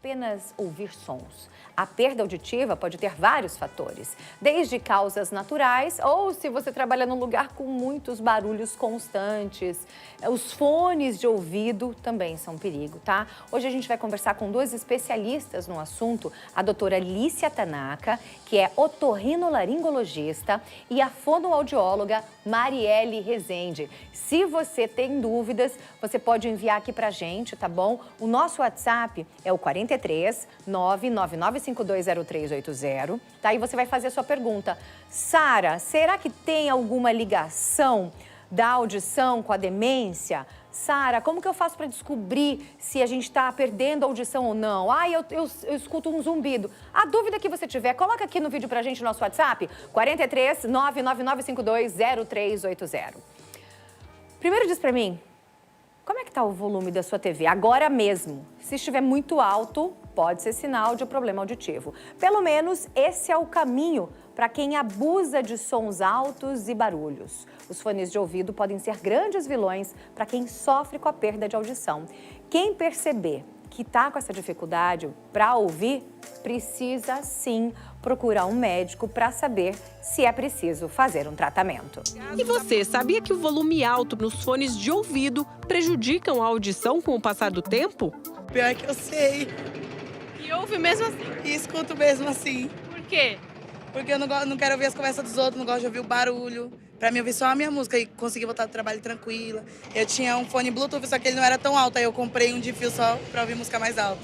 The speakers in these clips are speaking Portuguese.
apenas ouvir sons. A perda auditiva pode ter vários fatores, desde causas naturais ou se você trabalha num lugar com muitos barulhos constantes. Os fones de ouvido também são um perigo, tá? Hoje a gente vai conversar com duas especialistas no assunto, a doutora Lícia Tanaka, que é otorrinolaringologista, e a fonoaudióloga Marielle Rezende. Se você tem dúvidas, você pode enviar aqui pra gente, tá bom? O nosso WhatsApp é o 43 999520380, tá? E você vai fazer a sua pergunta. Sara, será que tem alguma ligação da audição com a demência? Sara, como que eu faço para descobrir se a gente está perdendo a audição ou não? Eu escuto um zumbido. A dúvida que você tiver, coloca aqui no vídeo pra gente no nosso WhatsApp, 43 999520380. Primeiro diz pra mim, como é que tá o volume da sua TV? Agora mesmo. Se estiver muito alto, pode ser sinal de problema auditivo. Pelo menos esse é o caminho para quem abusa de sons altos e barulhos. Os fones de ouvido podem ser grandes vilões para quem sofre com a perda de audição. Quem perceber que está com essa dificuldade para ouvir, precisa sim procurar um médico para saber se é preciso fazer um tratamento. E você, sabia que o volume alto nos fones de ouvido prejudicam a audição com o passar do tempo? Pior que eu sei. E ouve mesmo assim? E escuto mesmo assim. Por quê? Porque eu não quero ouvir as conversas dos outros, não gosto de ouvir o barulho. Pra mim, ouvir só a minha música e conseguir voltar do trabalho tranquila. Eu tinha um fone Bluetooth, só que ele não era tão alto. Aí eu comprei um de fio só pra ouvir música mais alta.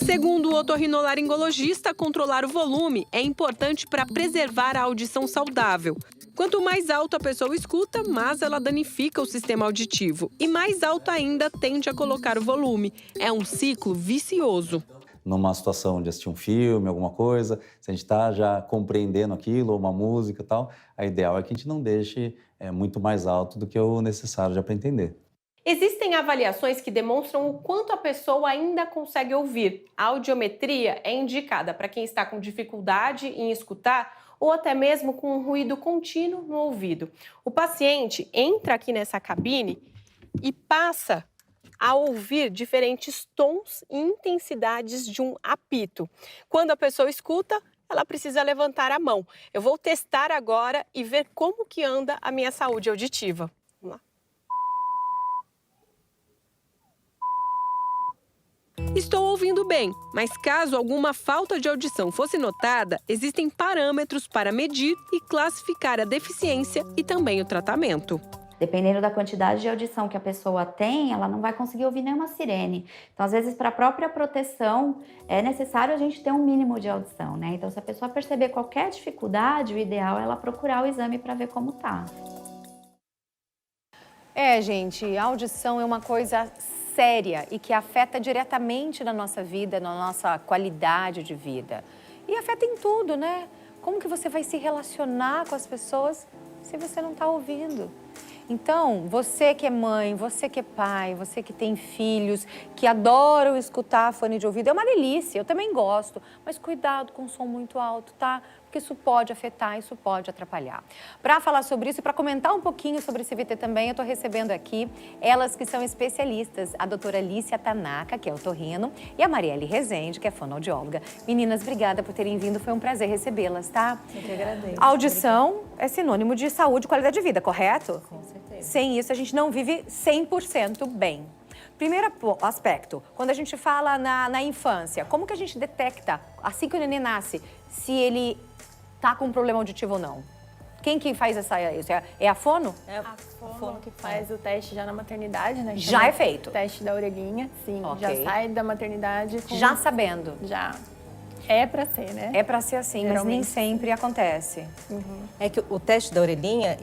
Segundo o otorrinolaringologista, controlar o volume é importante para preservar a audição saudável. Quanto mais alto a pessoa escuta, mais ela danifica o sistema auditivo. E mais alto ainda tende a colocar o volume. É um ciclo vicioso. Numa situação de assistir um filme, alguma coisa, se a gente está já compreendendo aquilo, ou uma música e tal, a ideal é que a gente não deixe muito mais alto do que o necessário já para entender. Existem avaliações que demonstram o quanto a pessoa ainda consegue ouvir. A audiometria é indicada para quem está com dificuldade em escutar ou até mesmo com um ruído contínuo no ouvido. O paciente entra aqui nessa cabine e passa a ouvir diferentes tons e intensidades de um apito. Quando a pessoa escuta, ela precisa levantar a mão. Eu vou testar agora e ver como que anda a minha saúde auditiva. Vamos lá. Estou ouvindo bem, mas caso alguma falta de audição fosse notada, existem parâmetros para medir e classificar a deficiência e também o tratamento. Dependendo da quantidade de audição que a pessoa tem, ela não vai conseguir ouvir nenhuma sirene. Então, às vezes, para a própria proteção, é necessário a gente ter um mínimo de audição, né? Então, se a pessoa perceber qualquer dificuldade, o ideal é ela procurar o exame para ver como tá. Gente, a audição é uma coisa séria e que afeta diretamente na nossa vida, na nossa qualidade de vida. E afeta em tudo, né? Como que você vai se relacionar com as pessoas se você não está ouvindo? Então, você que é mãe, você que é pai, você que tem filhos, que adoram escutar fone de ouvido, é uma delícia, eu também gosto, mas cuidado com o som muito alto, tá? Porque isso pode afetar, isso pode atrapalhar. Para falar sobre isso e para comentar um pouquinho sobre esse CVT também, eu estou recebendo aqui elas que são especialistas, a doutora Lícia Tanaka, que é otorrino, e a Marielle Rezende, que é fonoaudióloga. Meninas, obrigada por terem vindo, foi um prazer recebê-las, tá? Eu que agradeço. A audição é sinônimo de saúde e qualidade de vida, correto? Com certeza. Sem isso, a gente não vive 100% bem. Primeiro aspecto, quando a gente fala na infância, como que a gente detecta, assim que o neném nasce, se ele tá com um problema auditivo ou não? Quem que faz isso? É a fono? É a fono que faz o teste já na maternidade, né? Já é feito? O teste da orelhinha, sim. Ok. Já sai da maternidade com... Já sabendo? Já. É pra ser, né? É pra ser assim, mas nem sempre acontece. É que o teste da orelhinha,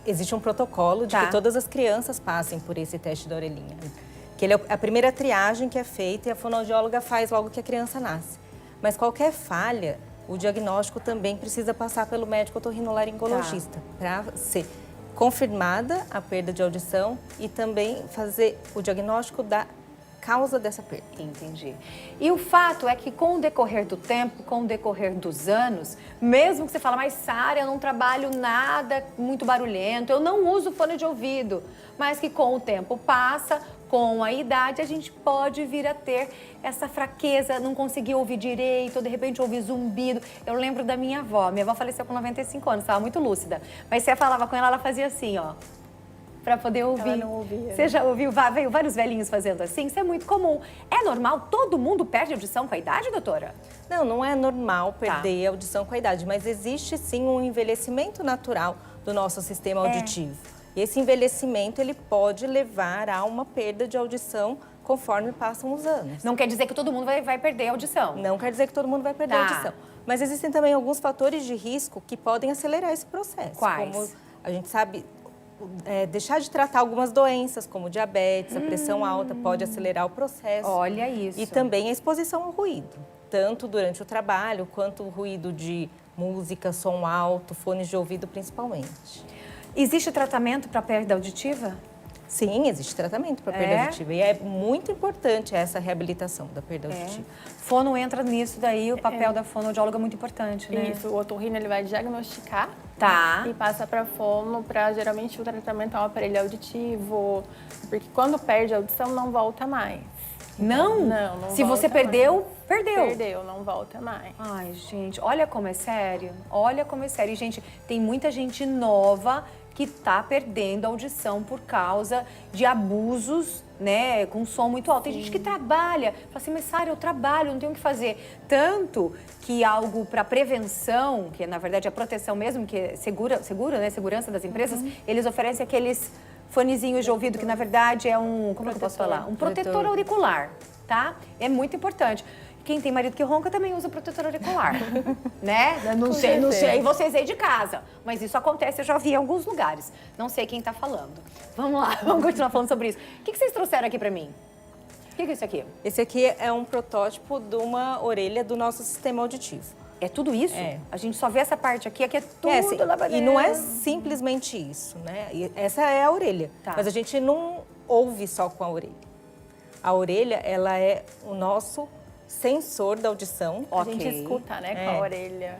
existe um protocolo de que todas as crianças passem por esse teste da orelhinha. Que ele é a primeira triagem que é feita e a fonoaudióloga faz logo que a criança nasce. Mas qualquer falha, o diagnóstico também precisa passar pelo médico otorrinolaringologista para ser confirmada a perda de audição e também fazer o diagnóstico da causa dessa perda. Entendi. E o fato é que com o decorrer do tempo, com o decorrer dos anos, mesmo que você fala, mas Sara, eu não trabalho nada muito barulhento, eu não uso fone de ouvido, mas que com o tempo passa, com a idade, a gente pode vir a ter essa fraqueza, não conseguir ouvir direito, ou de repente ouvir zumbido. Eu lembro da minha avó faleceu com 95 anos, estava muito lúcida. Mas você falava com ela, ela fazia assim, ó, para poder ouvir. Ela não ouvia. Você já ouviu? Veio vários velhinhos fazendo assim? Isso é muito comum. É normal? Todo mundo perde audição com a idade, doutora? Não, não é normal perder a audição com a idade, mas existe sim um envelhecimento natural do nosso sistema auditivo. E esse envelhecimento, ele pode levar a uma perda de audição conforme passam os anos. Não quer dizer que todo mundo vai perder a audição. Não quer dizer que todo mundo vai perder a audição. Mas existem também alguns fatores de risco que podem acelerar esse processo. Quais? Como a gente sabe, deixar de tratar algumas doenças, como diabetes, a pressão alta, pode acelerar o processo. Olha isso. E também a exposição ao ruído, tanto durante o trabalho, quanto o ruído de música, som alto, fones de ouvido principalmente. Existe tratamento para perda auditiva? Sim, existe tratamento para perda auditiva. E é muito importante essa reabilitação da perda auditiva. Fono entra nisso daí, o papel da fonoaudióloga é muito importante, né? Isso, o otorrino ele vai diagnosticar Tá. e passa para fono, para geralmente o tratamento é um aparelho auditivo, porque quando perde a audição não volta mais. Não? Não Se volta você perdeu, mais. perdeu. Perdeu, não volta mais. Ai, gente, olha como é sério. Olha como é sério. E, gente, tem muita gente nova que tá perdendo a audição por causa de abusos, né, com som muito alto. Tem gente que trabalha, fala assim, mas Sara, eu trabalho, não tenho o que fazer. Tanto que algo para prevenção, que na verdade é proteção mesmo, que é né, segurança das empresas, eles oferecem aqueles fonezinhos de ouvido que na verdade é um, como é que eu posso falar? Um protetor auricular, tá? É muito importante. Quem tem marido que ronca também usa protetor auricular, né? Não sei vocês aí de casa, mas isso acontece, eu já vi em alguns lugares. Não sei quem tá falando. Vamos lá, vamos continuar falando sobre isso. O que vocês trouxeram aqui pra mim? O que é isso aqui? Esse aqui é um protótipo de uma orelha do nosso sistema auditivo. É tudo isso? É. A gente só vê essa parte aqui é tudo Assim, lavadeira. e não é simplesmente isso, né? Essa é a orelha, Tá. mas a gente não ouve só com a orelha. A orelha, ela é o nosso sensor da audição. A gente escuta, né, com a orelha.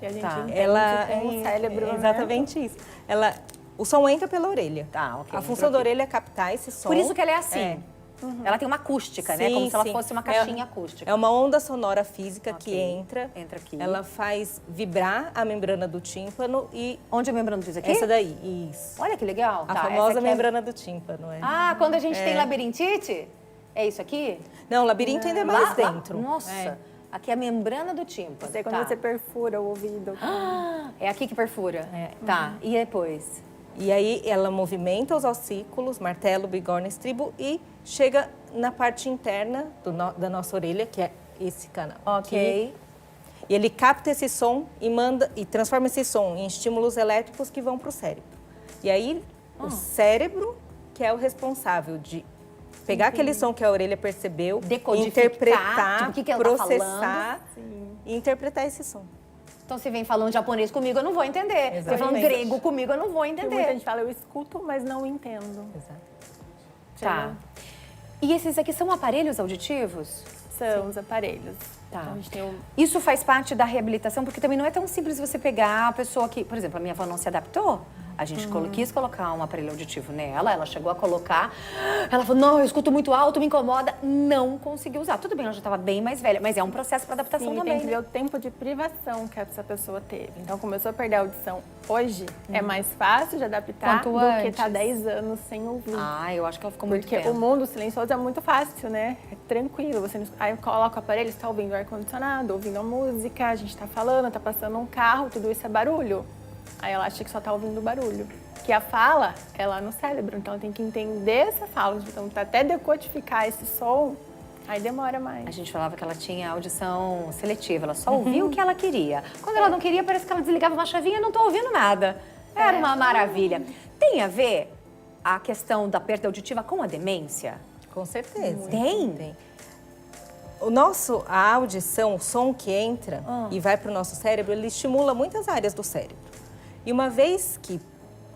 E a gente entende, Ela tem um cérebro, né? exatamente isso. O som entra pela orelha. Tá, ok. A função da orelha é captar esse som. Por isso que ela é assim. É. Ela tem uma acústica, né? Sim, Como se ela sim. fosse uma caixinha acústica. É uma onda sonora física Ok. que entra. Entra aqui. Ela faz vibrar a membrana do tímpano e Onde a membrana diz aqui? essa daí, isso. Olha que legal. A Tá, famosa essa aqui é- membrana do tímpano, é. Ah, quando a gente tem labirintite? É isso aqui? Não, o labirinto ainda é mais Lá- dentro. Nossa, É. aqui é a membrana do tímpano. Isso é quando Tá. você perfura o ouvido. É aqui que perfura. Tá, e depois? E aí ela movimenta os ossículos, martelo, bigorna, estribo e chega na parte interna da nossa orelha, que é esse canal. Ok. aqui. E ele capta esse som e transforma esse som em estímulos elétricos que vão para o cérebro. E aí o cérebro que é o responsável de pegar aquele som que a orelha percebeu, Decodificar, interpretar, tipo, o que ela tá processar e interpretar esse som. Então, se vem falando japonês comigo, eu não vou entender. Se vem falando Exatamente. grego comigo, eu não vou Porque muita entender. gente fala, eu escuto, mas não entendo. Exato. Tá. E esses aqui são aparelhos auditivos? São os aparelhos. Tá. Então, a gente tem o Isso faz parte da reabilitação, porque também não é tão simples você pegar a pessoa que, por exemplo, a minha avó não se adaptou. A gente quis colocar um aparelho auditivo nela, ela chegou a colocar. Ela falou, não, eu escuto muito alto, me incomoda. Não conseguiu usar. Tudo bem, ela já estava bem mais velha, mas é um processo para adaptação Sim, também, tem que ver né? o tempo de privação que essa pessoa teve. Então, começou a perder a audição hoje, é mais fácil de adaptar Quanto do que antes. tá 10 anos sem ouvir. Ah, eu acho que ela ficou muito Porque tempo. o mundo silencioso é muito fácil, né? É tranquilo. Você não... Aí coloca o aparelho, você está ouvindo o ar-condicionado, ouvindo a música, a gente está falando, está passando um carro, tudo isso é barulho. Aí ela acha que só está ouvindo barulho. Que a fala é lá no cérebro, então ela tem que entender essa fala. Então, até decodificar esse som, aí demora mais. A gente falava que ela tinha audição seletiva, ela só ouvia o que ela queria. Quando ela não queria, parece que ela desligava uma chavinha e não tô ouvindo nada. Era uma maravilha. Tem a ver a questão da perda auditiva com a demência? Com certeza. Tem? A audição, o som que entra e vai para o nosso cérebro, ele estimula muitas áreas do cérebro. E uma vez que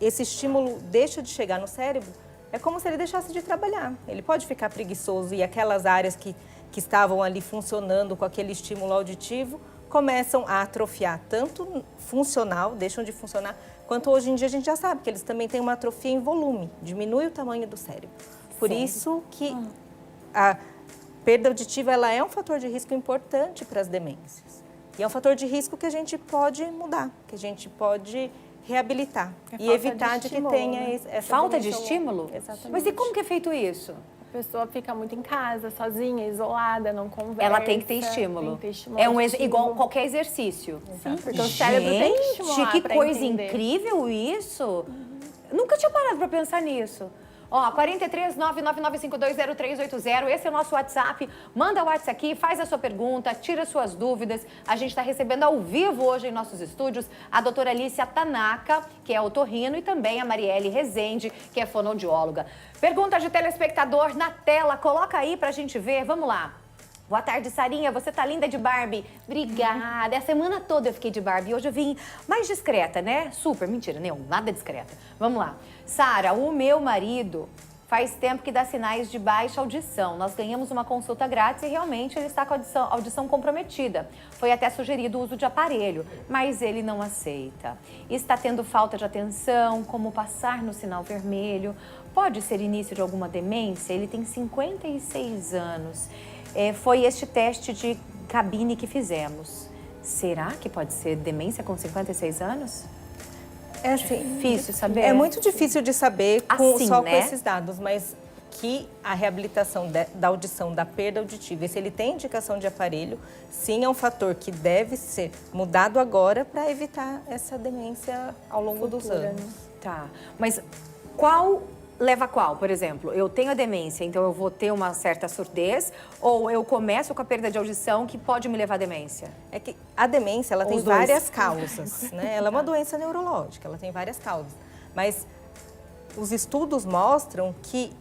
esse estímulo deixa de chegar no cérebro, é como se ele deixasse de trabalhar. Ele pode ficar preguiçoso e aquelas áreas que estavam ali funcionando com aquele estímulo auditivo começam a atrofiar, tanto funcional, deixam de funcionar, quanto hoje em dia a gente já sabe que eles também têm uma atrofia em volume, diminui o tamanho do cérebro. Por isso que a perda auditiva ela é um fator de risco importante para as demências. E é um fator de risco que a gente pode mudar, que a gente pode reabilitar e evitar de que tenha essa Falta de demência estímulo? Exatamente. Mas e como que é feito isso? A pessoa fica muito em casa, sozinha, isolada, não conversa. Ela tem que ter estímulo. Tem que ter estímulo. É igual qualquer exercício. Sim, porque o cérebro tem que estimular. Gente, que pra coisa entender. incrível isso. Nunca tinha parado para pensar nisso. Ó, 43 999520380, esse é o nosso WhatsApp. Manda o WhatsApp aqui, faz a sua pergunta, tira suas dúvidas. A gente está recebendo ao vivo hoje em nossos estúdios a doutora Alicia Tanaka, que é otorrino, e também a Marielle Rezende, que é fonoaudióloga. Pergunta de telespectador na tela, coloca aí pra gente ver, vamos lá. Boa tarde, Sarinha. Você tá linda de Barbie. Obrigada. A semana toda eu fiquei de Barbie. Hoje eu vim mais discreta, né? Super. Mentira, não. Nada discreta. Vamos lá. Sara, o meu marido faz tempo que dá sinais de baixa audição. Nós ganhamos uma consulta grátis e realmente ele está com a audição comprometida. Foi até sugerido o uso de aparelho, mas ele não aceita. Está tendo falta de atenção, como passar no sinal vermelho. Pode ser início de alguma demência? Ele tem 56 anos. Foi este teste de cabine que fizemos. Será que pode ser demência com 56 anos? É assim, difícil saber. É muito difícil de saber Assim, só né? com esses dados, mas que a reabilitação da audição, da perda auditiva, e se ele tem indicação de aparelho, sim, é um fator que deve ser mudado agora para evitar essa demência ao longo dos anos. Tá, mas qual leva a qual? Por exemplo, eu tenho a demência, então eu vou ter uma certa surdez, ou eu começo com a perda de audição que pode me levar à demência? É que a demência, ela tem Os dois. várias causas, né? Ela é uma doença neurológica, ela tem várias causas. Mas os estudos mostram que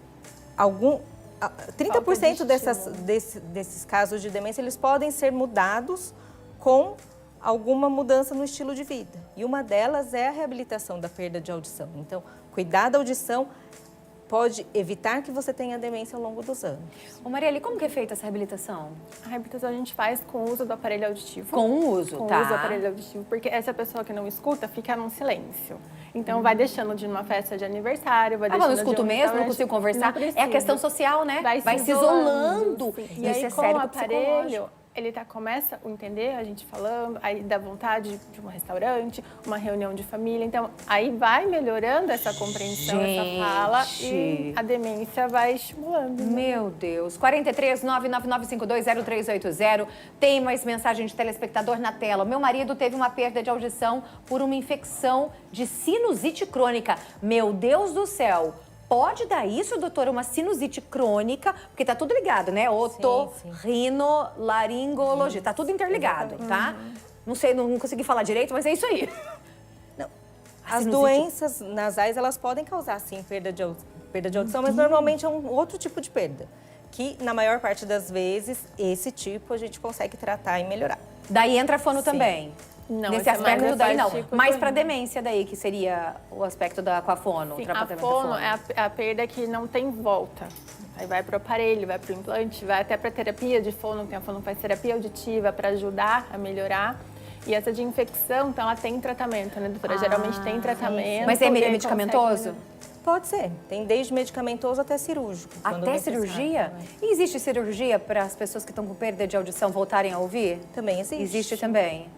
30% desses casos de demência, eles podem ser mudados com alguma mudança no estilo de vida. E uma delas é a reabilitação da perda de audição. Então, cuidar da audição pode evitar que você tenha demência ao longo dos anos. Ô Marielle, como que é feita essa reabilitação? A reabilitação a gente faz com o uso do aparelho auditivo. Com o uso, Com tá? o uso do aparelho auditivo, porque essa pessoa que não escuta fica num silêncio. Então, vai deixando de ir numa festa de aniversário, vai Ah, deixando mas não escuto de um mesmo, não restaurante. consigo conversar? Não É a precisa. questão social, né? Vai se isolando. Sim. Isso E aí, é com sério o pro psicológico. aparelho, ele começa a entender a gente falando, aí dá vontade de um restaurante, uma reunião de família. Então, aí vai melhorando essa compreensão, essa fala, e a demência vai estimulando. Né? Meu Deus. 43 999520380. Tem mais mensagem de telespectador na tela. Meu marido teve uma perda de audição por uma infecção de sinusite crônica. Meu Deus do céu. Pode dar isso, doutora, uma sinusite crônica, porque tá tudo ligado, né? Otorrinolaringologia, tá tudo interligado, tá? Não sei, não consegui falar direito, mas é isso aí. Não. As doenças nasais, elas podem causar, sim, perda de audição, mas normalmente é um outro tipo de perda, que na maior parte das vezes, esse tipo a gente consegue tratar e melhorar. Daí entra fono também. Não, Nesse esse é mais aspecto daí não. tipo Mais do- para demência daí, que seria o aspecto com a fono. Sim, o a tratamento da fono é a perda que não tem volta. Aí vai para o aparelho, vai para o implante, vai até para terapia de fono, tem a fono que faz terapia auditiva para ajudar a melhorar. E essa de infecção, então ela tem tratamento, né, doutora? Geralmente tem tratamento. Mas é e aí medicamentoso? Pode ser. Tem desde medicamentoso até cirúrgico. quando Até necessário cirurgia? também. E existe cirurgia para as pessoas que estão com perda de audição voltarem a ouvir? Também existe. Existe também.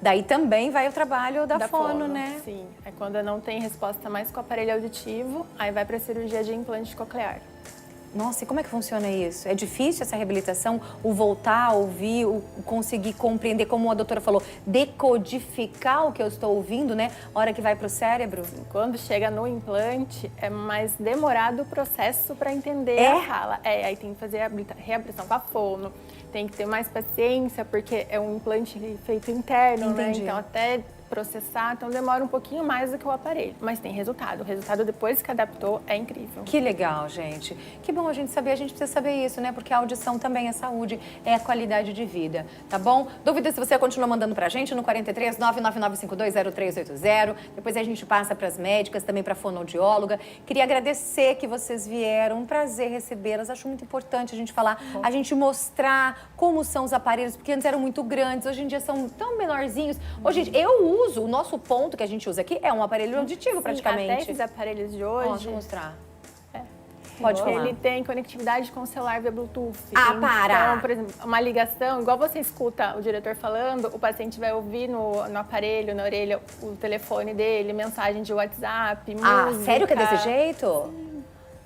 Daí também vai o trabalho da fono, né? Sim. É quando não tem resposta mais com o aparelho auditivo, aí vai para a cirurgia de implante coclear. Nossa, e como é que funciona isso? É difícil essa reabilitação? O voltar a ouvir, o conseguir compreender, como a doutora falou, decodificar o que eu estou ouvindo, né? A hora que vai para o cérebro? Quando chega no implante, é mais demorado o processo para entender a fala. Aí tem que fazer a reabilitação com a fono, tem que ter mais paciência, porque é um implante feito interno, né? Entendi. Então, até processar, então demora um pouquinho mais do que o aparelho. Mas tem resultado. O resultado, depois que adaptou, é incrível. Que legal, gente. Que bom a gente saber, a gente precisa saber isso, né? Porque a audição também é saúde, é a qualidade de vida, tá bom? Dúvidas, se você continua mandando pra gente no 43 999520380. Depois a gente passa pras médicas, também pra fonoaudióloga. Queria agradecer que vocês vieram, um prazer recebê-las. Acho muito importante a gente falar, a gente mostrar como são os aparelhos, porque antes eram muito grandes, hoje em dia são tão menorzinhos. Hoje, gente, eu uso, o nosso ponto que a gente usa aqui é um aparelho auditivo, praticamente. Até esses aparelhos de hoje... Ó, deixa eu mostrar. Pode falar. Ele tem conectividade com o celular via Bluetooth. Ah, para! Então, por exemplo, uma ligação, igual você escuta o diretor falando, o paciente vai ouvir no aparelho, na orelha, o telefone dele, mensagem de WhatsApp, música. Ah, sério que é desse jeito?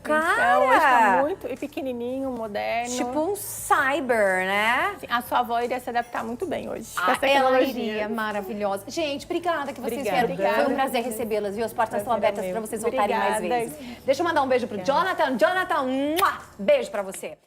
Cara! Então, hoje tá muito e pequenininho, moderno. Tipo um cyber, né? A sua avó iria se adaptar muito bem hoje com Ah, essa ela tecnologia. iria, maravilhosa. Gente, obrigada que vocês Obrigada. vieram. Foi um prazer recebê-las, viu? As portas estão Prazer é abertas meu. para vocês voltarem mais Obrigada. vezes. Deixa eu mandar um beijo pro Jonathan. Jonathan, beijo para você.